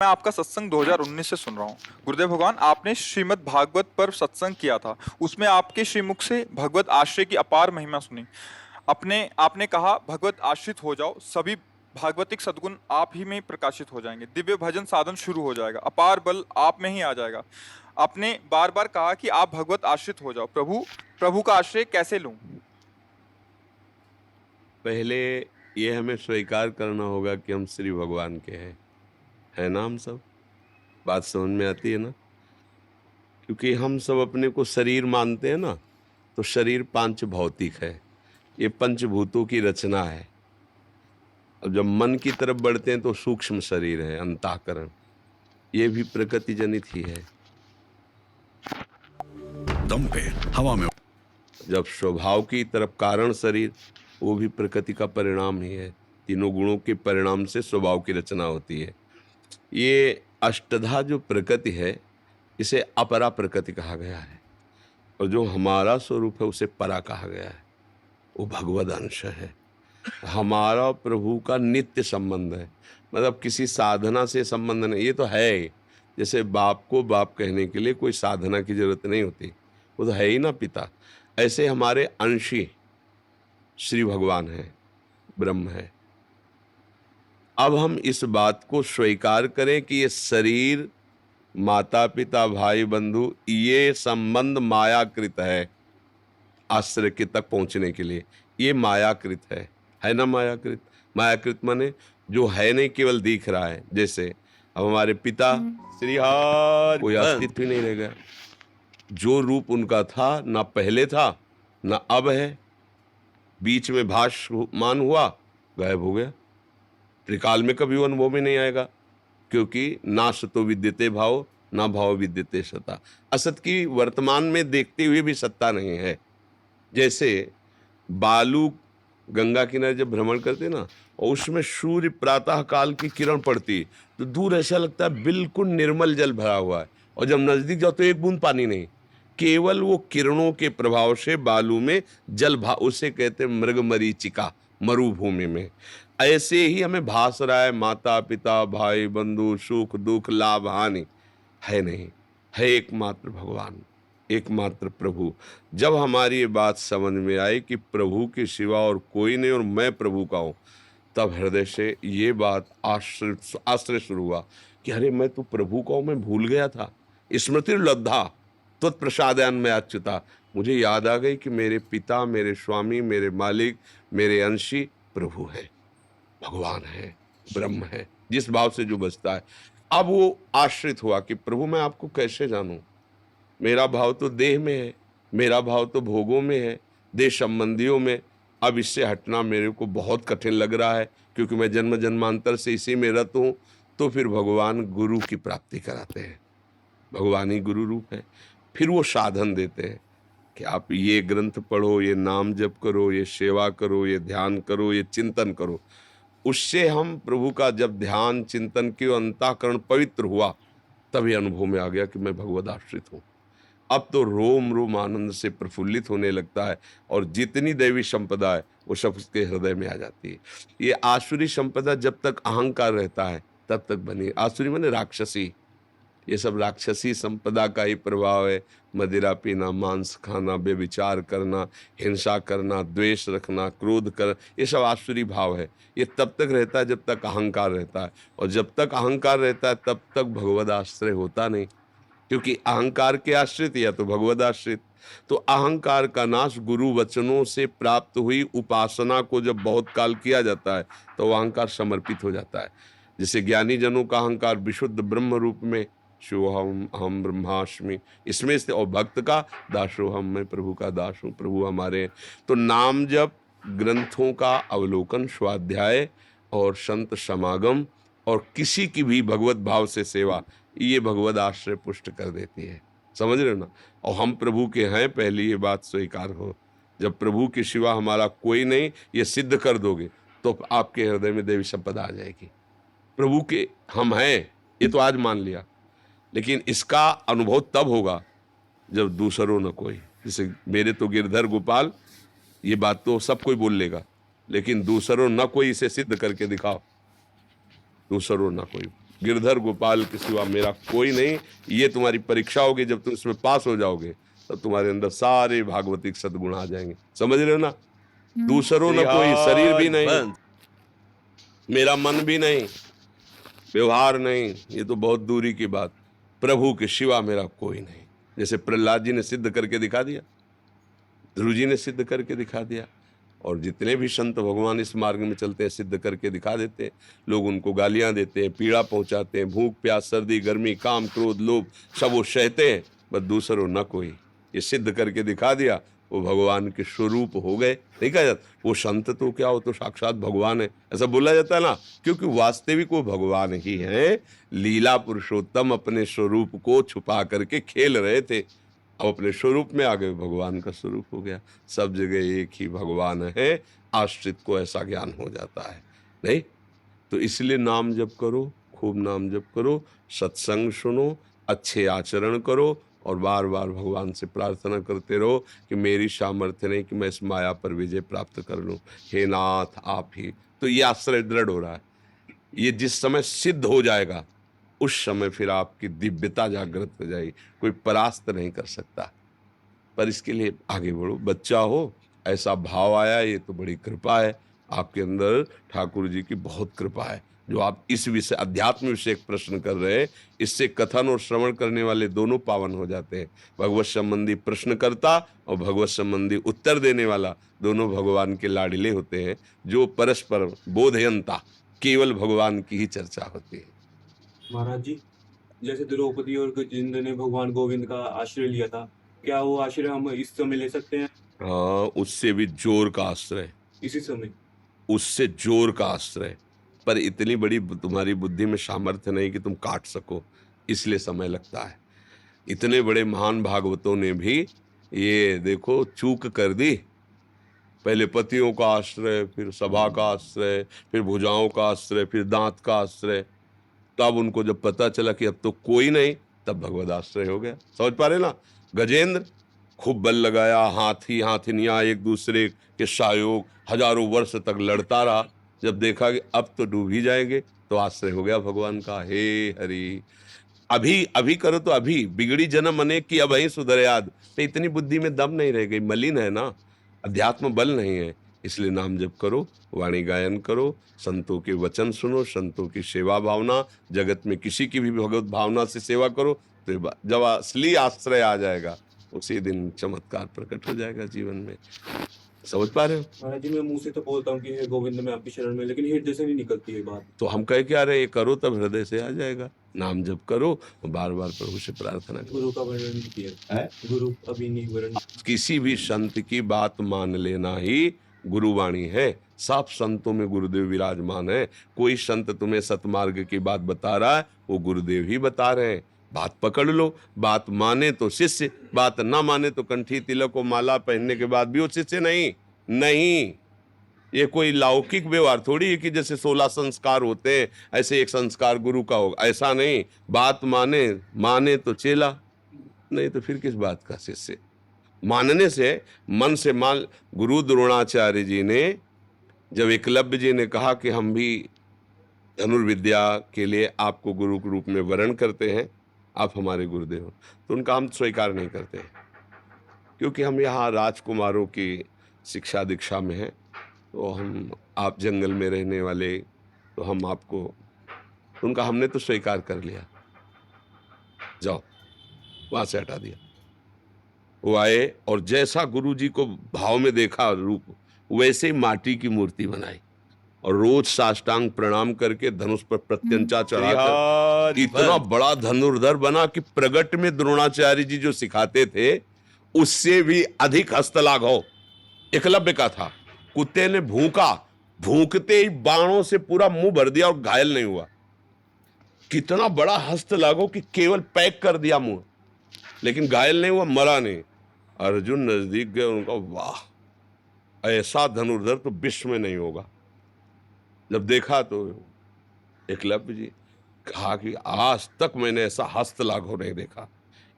मैं आपका सत्संग 2019 से सुन रहा हूँ। गुरुदेव भगवान, आपने श्रीमद् भागवत पर सत्संग किया था। उसमें आपके श्रीमुख से भगवत आश्रय की अपार महिमा सुनी। आपने कहा, भगवत आश्रित हो जाओ, सभी भागवतिक सद्गुण आप ही में प्रकाशित हो जाएंगे, दिव्य भजन साधन शुरू हो जाएगा, अपार बल आप में ही आ जाएगा। आपने बार बार कहा कि आप भगवत आश्रित हो जाओ। प्रभु का आश्रय कैसे लूं? पहले ये हमें स्वीकार करना होगा कि हम श्री भगवान के हैं, है ना? हम सब बात समझ में आती है ना? क्योंकि हम सब अपने को शरीर मानते हैं ना, तो शरीर पांच भौतिक है, ये पंचभूतों की रचना है। अब जब मन की तरफ बढ़ते हैं तो सूक्ष्म शरीर है, अंतःकरण, ये भी प्रकृति जनित ही है। दम पे हवा में जब स्वभाव की तरफ कारण शरीर, वो भी प्रकृति का परिणाम ही है। तीनों गुणों के परिणाम से स्वभाव की रचना होती है। ये अष्टधा जो प्रकृति है, इसे अपरा प्रकृति कहा गया है, और जो हमारा स्वरूप है उसे परा कहा गया है। वो भगवद अंश है। हमारा और प्रभु का नित्य संबंध है, मतलब किसी साधना से संबंध नहीं। ये तो है ही। जैसे बाप को बाप कहने के लिए कोई साधना की जरूरत नहीं होती, वो तो है ही ना पिता। ऐसे हमारे अंशी श्री भगवान है, ब्रह्म है। अब हम इस बात को स्वीकार करें कि ये शरीर, माता पिता, भाई बंधु, ये संबंध मायाकृत है। आश्रय के तक पहुंचने के लिए ये मायाकृत है ना? मायाकृत, मायाकृत माने जो है नहीं, केवल दिख रहा है। जैसे अब हमारे पिता श्री हरि, कोई अस्तित्व ही नहीं रह गया। जो रूप उनका था, ना पहले था ना अब है, बीच में भासमान हुआ, गायब हो गया। त्रिकाल में कभी वो अनुभव में नहीं आएगा, क्योंकि ना सतो विद्यते भाव, ना भाव विद्यते सता। असत की वर्तमान में देखते हुए भी सत्ता नहीं है। जैसे बालू गंगा किनारे जब भ्रमण करते ना, और उसमें सूर्य प्रातः काल की किरण पड़ती, तो दूर ऐसा लगता है बिल्कुल निर्मल जल भरा हुआ है, और जब नजदीक जाओ तो एक बूंद पानी नहीं, केवल वो किरणों के प्रभाव से बालू में जल उसे कहते मृगमरीचिका, मरुभूमि में। ऐसे ही हमें भास रहा है, माता पिता, भाई बंधु, सुख दुख, लाभ हानि है नहीं, है एकमात्र भगवान, एकमात्र प्रभु। जब हमारी ये बात समझ में आई कि प्रभु के सिवा और कोई नहीं और मैं प्रभु का हूं, तब हृदय से ये बात आश्चर्य शुरू हुआ कि अरे मैं तो प्रभु का हूं, मैं भूल गया था। स्मृति लब्धा तत्प्रसादान में अच्युता, मुझे याद आ गई कि मेरे पिता, मेरे स्वामी, मेरे मालिक, मेरे अंशी प्रभु है, भगवान है, ब्रह्म है, जिस भाव से जो बचता है। अब वो आश्रित हुआ कि प्रभु मैं आपको कैसे जानूं? मेरा भाव तो देह में है, मेरा भाव तो भोगों में है, देह संबंधियों में। अब इससे हटना मेरे को बहुत कठिन लग रहा है, क्योंकि मैं जन्म जन्मांतर से इसी में रत हूं। तो फिर भगवान गुरु की प्राप्ति कराते हैं, भगवान ही गुरु रूप है। फिर वो साधन देते हैं कि आप ये ग्रंथ पढ़ो, ये नाम जप करो, ये सेवा करो, ये ध्यान करो, ये चिंतन करो। उससे हम प्रभु का जब ध्यान चिंतन की, अंतःकरण पवित्र हुआ, तभी अनुभव में आ गया कि मैं भगवद आश्रित हूं। अब तो रोम रोम आनंद से प्रफुल्लित होने लगता है, और जितनी दैवी संपदा है वो सब उसके हृदय में आ जाती है। ये आसुरी संपदा जब तक अहंकार रहता है तब तक बनी। आसुरी माने राक्षसी, ये सब राक्षसी संपदा का ही प्रभाव है। मदिरा पीना, मांस खाना, बेविचार करना, हिंसा करना, द्वेष रखना, क्रोध कर, ये सब आसुरी भाव है। ये तब तक रहता है जब तक अहंकार रहता है, और जब तक अहंकार रहता है तब तक भगवद आश्रय होता नहीं, क्योंकि अहंकार के आश्रित या तो भगवद आश्रित। तो अहंकार का नाश गुरु वचनों से प्राप्त हुई उपासना को जब बहुत काल किया जाता है तो वह अहंकार समर्पित हो जाता है। जैसे ज्ञानी जनों का अहंकार विशुद्ध ब्रह्म रूप में, शिवोहम अहम ब्रह्मास्मि, इसमें से, और भक्त का दासोहम, मैं प्रभु का दास हूँ, प्रभु हमारे। तो नाम जप, ग्रंथों का अवलोकन, स्वाध्याय और संत समागम, और किसी की भी भगवत भाव से सेवा, ये भगवत आश्रय पुष्ट कर देती है। समझ रहे हो ना? और हम प्रभु के हैं, पहली ये बात स्वीकार हो। जब प्रभु के सिवा हमारा कोई नहीं, ये सिद्ध कर दोगे तो आपके हृदय में देवी संपदा आ जाएगी। प्रभु के हम हैं, ये तो आज मान लिया, लेकिन इसका अनुभव तब होगा जब दूसरों न कोई। जैसे मेरे तो गिरधर गोपाल, ये बात तो सब कोई बोल लेगा, लेकिन दूसरों न कोई इसे सिद्ध करके दिखाओ, दूसरों न कोई। गिरधर गोपाल के सिवा मेरा कोई नहीं। ये तुम्हारी परीक्षा होगी, जब तुम इसमें पास हो जाओगे तब तुम्हारे अंदर सारे भागवतिक सद्गुण आ जाएंगे। समझ रहे हो ना? दूसरों न कोई, शरीर भी नहीं, मेरा मन भी नहीं, व्यवहार नहीं, ये तो बहुत दूरी की बात। प्रभु के सिवा मेरा कोई नहीं। जैसे प्रहलाद जी ने सिद्ध करके दिखा दिया, ध्रुव जी ने सिद्ध करके दिखा दिया, और जितने भी संत भगवान इस मार्ग में चलते हैं सिद्ध करके दिखा देते हैं। लोग उनको गालियां देते हैं, पीड़ा पहुंचाते हैं, भूख प्यास सर्दी गर्मी काम क्रोध लोभ सब वो सहते हैं, बस दूसरों न कोई। ये सिद्ध करके दिखा दिया, वो भगवान के स्वरूप हो गए। नहीं कहा जाता वो संत तो क्या, वो तो साक्षात भगवान है, ऐसा बोला जाता है ना, क्योंकि वास्तविक वो भगवान ही है। लीला पुरुषोत्तम अपने स्वरूप को छुपा करके खेल रहे थे, अब अपने स्वरूप में आ गए, भगवान का स्वरूप हो गया। सब जगह एक ही भगवान है, आश्रित को ऐसा ज्ञान हो जाता है। नहीं तो इसलिए नाम जप करो, खूब नाम जप करो, सत्संग सुनो, अच्छे आचरण करो, और बार बार भगवान से प्रार्थना करते रहो कि मेरी सामर्थ्य नहीं कि मैं इस माया पर विजय प्राप्त कर लूं, हे नाथ आप ही। तो ये आश्रय दृढ़ हो रहा है। ये जिस समय सिद्ध हो जाएगा उस समय फिर आपकी दिव्यता जागृत हो जाएगी, कोई परास्त नहीं कर सकता। पर इसके लिए आगे बढ़ो, बच्चा हो, ऐसा भाव आया, ये तो बड़ी कृपा है आपके अंदर, ठाकुर जी की बहुत कृपा है। जो आप इस विषय अध्यात्म विषय एक प्रश्न कर रहे हैं, इससे कथन और श्रवण करने वाले दोनों पावन हो जाते हैं। भगवत संबंधी प्रश्नकर्ता और भगवत संबंधी उत्तर देने वाला दोनों भगवान के लाडिले होते हैं। जो परस्पर बोधयंता, केवल भगवान की ही चर्चा होती है। महाराज जी, जैसे द्रौपदी और गजेंद्र ने भगवान गोविंद का आश्रय लिया था, क्या वो आश्रय हम इस समय ले सकते हैं? हाँ, उससे भी जोर का आश्रय, इसी समय? उससे जोर का आश्रय, पर इतनी बड़ी तुम्हारी बुद्धि में सामर्थ्य नहीं कि तुम काट सको, इसलिए समय लगता है। इतने बड़े महान भागवतों ने भी ये देखो चूक कर दी। पहले पतियों का आश्रय, फिर सभा का आश्रय, फिर भुजाओं का आश्रय, फिर दांत का आश्रय। तब उनको जब पता चला कि अब तो कोई नहीं, तब भगवद आश्रय हो गया। समझ पा रहे ना? गजेंद्र खूब बल लगाया, हाथी हाथिनियां एक दूसरे के सहयोग हजारों वर्ष तक लड़ता रहा। जब देखा कि अब तो डूब ही जाएंगे, तो आश्रय हो गया भगवान का, हे हरि अभी अभी करो तो अभी, बिगड़ी जन्म अनेक की अब ही सुधर याद। तो इतनी बुद्धि में दम नहीं रह गई, मलिन है ना, अध्यात्म बल नहीं है। इसलिए नाम जप करो, वाणी गायन करो, संतों के वचन सुनो, संतों की सेवा भावना, जगत में किसी की भी भगवत भावना से सेवा करो, तो जब असली आश्रय आ जाएगा उसी दिन चमत्कार प्रकट हो जाएगा जीवन में। समझ पा रहे हो? महाराज जी, मैं मुंह से तो बोलता हूँ कि हे गोविंद मैं आपकी शरण में, लेकिन हृदय से नहीं निकलती है बात। तो हम कह क्या रहे, ये करो तब हृदय से आ जाएगा। नाम जप करो और बार बार प्रभु से प्रार्थना करो। गुरु का वर्णन नहीं किया, गुरु अभी नहीं वर्णन। किसी भी संत की बात मान लेना ही गुरुवाणी है। सब संतों में गुरुदेव विराजमान है। कोई संत तुम्हें सतमार्ग की बात बता रहा है, वो गुरुदेव ही बता रहे हैं। बात पकड़ लो, बात माने तो शिष्य, बात ना माने तो कंठी तिलक और माला पहनने के बाद भी वो शिष्य नहीं। नहीं, ये कोई लौकिक व्यवहार थोड़ी है कि जैसे 16 संस्कार होते हैं ऐसे एक संस्कार गुरु का होगा, ऐसा नहीं। बात माने तो चेला, नहीं तो फिर किस बात का शिष्य। मानने से, मन से मान। गुरु द्रोणाचार्य जी ने जब एकलव्य जी ने कहा कि हम भी धनुर्विद्या के लिए आपको गुरु के रूप में वरण करते हैं, आप हमारे गुरुदेव हो, तो उनका हम स्वीकार नहीं करते हैं, क्योंकि हम यहाँ राजकुमारों की शिक्षा दीक्षा में हैं। तो हम, आप जंगल में रहने वाले, तो हम आपको, उनका हमने तो स्वीकार कर लिया, जाओ, वहां से हटा दिया। वो आए और जैसा गुरु जी को भाव में देखा रूप, वैसे ही माटी की मूर्ति बनाई और रोज साष्टांग प्रणाम करके धनुष पर प्रत्यंचा चढ़ाकर इतना बड़ा धनुर्धर बना कि प्रगट में द्रोणाचार्य जी जो सिखाते थे उससे भी अधिक हस्तलाघव एकलव्य का था। कुत्ते ने भूखा, भूखते ही बाणों से पूरा मुंह भर दिया और घायल नहीं हुआ। कितना बड़ा हस्तलाघव कि केवल पैक कर दिया मुंह, लेकिन घायल नहीं हुआ, मरा नहीं। अर्जुन नजदीक गए, उनका वाह, ऐसा धनुर्धर तो विश्व में नहीं होगा। जब देखा तो एकलव्य जी कहा कि आज तक मैंने ऐसा हस्तलाघव नहीं देखा।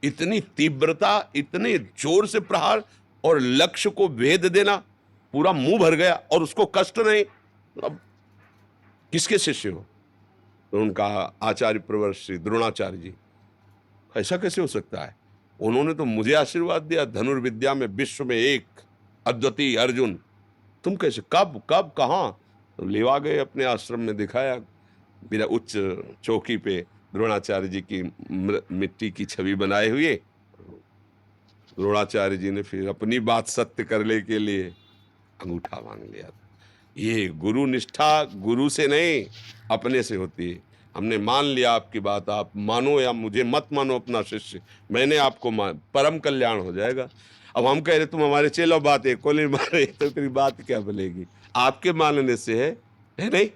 इतनी तीव्रता, इतने जोर से प्रहार और लक्ष्य को भेद देना, पूरा मुंह भर गया और उसको कष्ट नहीं। अब किसके शिष्य हो? तो उनका आचार्य प्रवर श्री द्रोणाचार्य जी, ऐसा कैसे हो सकता है? उन्होंने तो मुझे आशीर्वाद दिया, धनुर्विद्या में विश्व में एक, अद्वितीय अर्जुन। तुम कैसे, कब कब कहाँ? तो लेवा गए अपने आश्रम में, दिखाया मेरा उच्च चौकी पे द्रोणाचार्य जी की मिट्टी की छवि बनाए हुए। द्रोणाचार्य जी ने फिर अपनी बात सत्य करने के लिए अंगूठा मांग लिया। ये गुरु निष्ठा गुरु से नहीं, अपने से होती है। हमने मान लिया आपकी बात, आप मानो या मुझे मत मानो अपना शिष्य, मैंने आपको मान, परम कल्याण हो जाएगा। अब हम कह रहे तुम हमारे चेलो, बात एक को नहीं मान रहे, तो तेरी बात क्या बनेगी? आपके मानने से है नहीं?